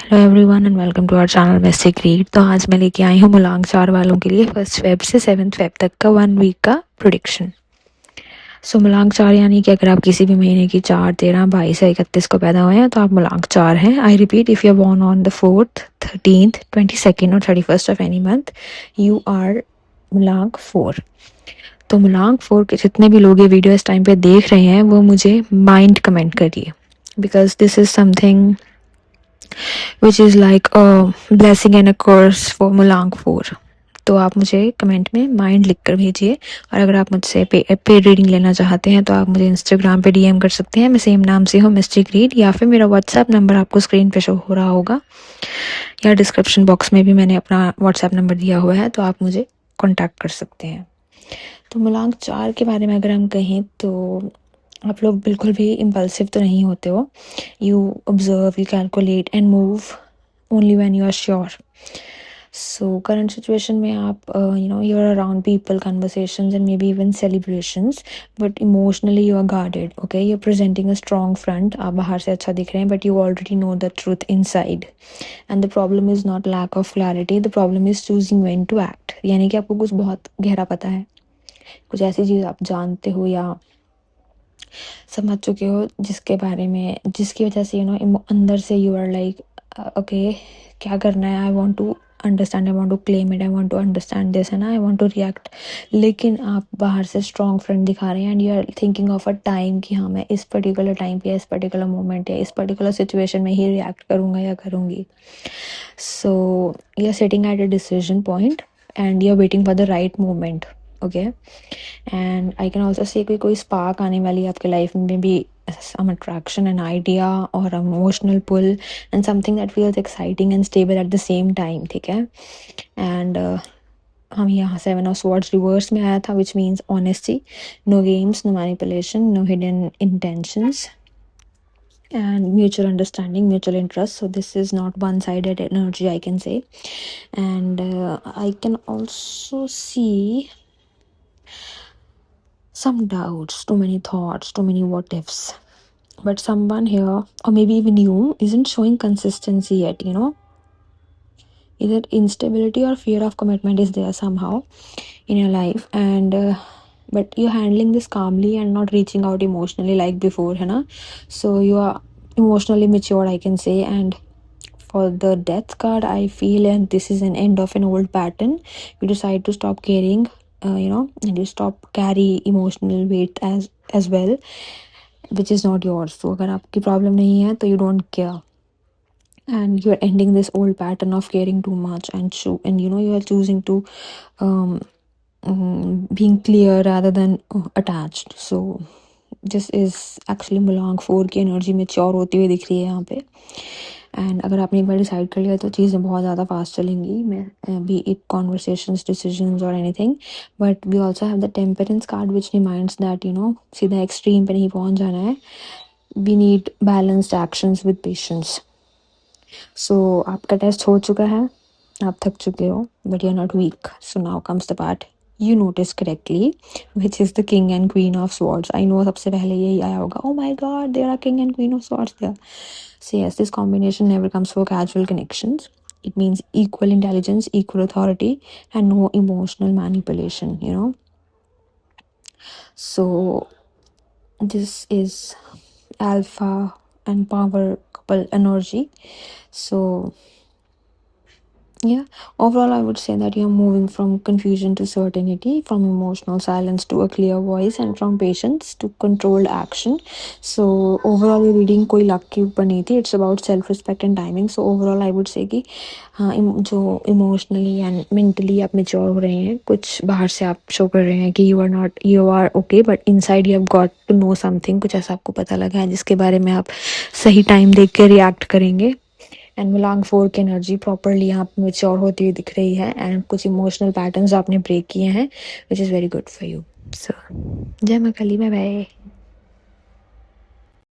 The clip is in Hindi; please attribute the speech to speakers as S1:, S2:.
S1: Hello everyone and welcome to our channel Mystic Read. तो आज मैं लेके आई हूँ मुलांग 4 वालों के लिए 1 फेब से 7 फेब तक का 1 वीक का प्रोडिक्शन। सो मुलांग 4 यानी कि अगर आप किसी भी महीने की 4, 13, 22 या 31 को पैदा हुए हैं तो आप मुलांग 4 हैं। I repeat, if you are born on the 4th, 13th, 22nd और 31st of any month, you are मुलांग 4। तो मुलांग 4 के जितने भी लोग ये वीडियो इस टाइम पे देख रहे हैं वो मुझे माइंड कमेंट करिए, because this is something which is like a blessing and a curse for मुलांग 4। तो आप मुझे कमेंट में माइंड लिख कर भेजिए। और अगर आप मुझसे पेड रीडिंग लेना चाहते हैं तो आप मुझे इंस्टाग्राम पे डीएम कर सकते हैं। मैं सेम नाम से हूँ, मिस्टिक रीड, या फिर मेरा व्हाट्सएप नंबर आपको स्क्रीन पे शो हो रहा होगा या डिस्क्रिप्शन बॉक्स में भी मैंने अपना व्हाट्सएप नंबर दिया हुआ है, तो आप मुझे कॉन्टैक्ट कर सकते हैं। तो मुलांग 4 के बारे में अगर हम कहें तो आप लोग बिल्कुल भी इम्पल्सिव तो नहीं होते हो। You observe, you calculate and move only when you are sure. So current situation में आप you are around people, conversations and maybe even celebrations, but emotionally you are guarded. Okay, you are presenting a strong front. आप बाहर से अच्छा दिख रहे हैं but you already know the truth inside. And the problem is not lack of clarity, the problem is choosing when to act. यानी कि आपको कुछ बहुत गहरा पता है, कुछ ऐसी चीज़ आप जानते हो या समझ चुके हो जिसके बारे में, जिसकी वजह से अंदर से यू आर लाइक ओके, क्या करना है, I want to understand, I want to claim it, I want to understand this, है ना, आई वांट टू रिएक्ट। लेकिन आप बाहर से स्ट्रॉन्ग फ्रंट दिखा रहे हैं and you are thinking of a time कि हाँ मैं इस पर्टिकुलर टाइम पे, इस पर्टिकुलर मोमेंट या इस पर्टिकुलर सिचुएशन में ही रिएक्ट करूँगा या करूँगी। So you are sitting at a decision point and you are waiting for the right moment. Okay, and I can also say कोई स्पार्क आने वाली है आपके लाइफ में भी, some attraction, an idea or emotional pull and something that feels exciting and stable at the same time, ठीक है। and हम यहाँ 7 of swords रिवर्स में आया था, which means honesty, no games, no manipulation, no hidden intentions and mutual understanding, mutual interest. So this is not one-sided energy, I can say. And I can also see some doubts, too many thoughts, too many what ifs. But someone here, or maybe even you, isn't showing consistency yet, Either instability or fear of commitment is there somehow in your life. And but you're handling this calmly and not reaching out emotionally like before, है ना? So you are emotionally mature, I can say. And for the death card, I feel, and this is an end of an old pattern. You decide to stop caring, and you stop carry emotional weight as well, which is not yours. So अगर आपकी प्रॉब्लम नहीं है तो you don't care, and you are ending this old pattern of caring too much and you are choosing to being clear rather than attached. So this is actually मुलांग 4 की एनर्जी मेच्योर होती हुई दिख रही है यहाँ पे। एंड अगर आपने एक बार डिसाइड कर लिया तो चीज़ें बहुत ज़्यादा फास्ट चलेंगी, मैं बी इट कॉन्वर्सेशंस, डिसीजंस और anything. But we also have the temperance card which reminds that सीधा एक्सट्रीम पे नहीं पहुंच जाना है। We need balanced actions with patience. So आपका टेस्ट हो चुका है, आप थक चुके हो, but you are not weak. So now comes the part you notice correctly, which is the king and queen of swords. I know सबसे पहले यही आया होगा, oh my god, there are king and queen of swords there. So yes, this combination never comes for casual connections. It means equal intelligence, equal authority, and no emotional manipulation, So this is alpha and power couple energy. So yeah, overall I would say that you're moving from confusion to certainty, from emotional silence to a clear voice, and from patience to controlled action. So overall ये reading कोई luck के ऊपर नहीं थी, it's about self respect and timing. So overall I would say कि हाँ, जो emotionally and mentally आप mature हो रहे हैं, कुछ बाहर से आप show कर रहे हैं कि you are okay, but inside you have got to know something, कुछ ऐसा आपको पता लगा है जिसके बारे में आप सही टाइम देख के रिएक्ट करेंगे। एंड मुलांग 4 की एनर्जी प्रॉपरली यहाँ पे मेच्योर होती हुई दिख रही है, एंड कुछ इमोशनल पैटर्न्स आपने ब्रेक किए हैं, which is very good for you. So जय मां काली, बाय बाय।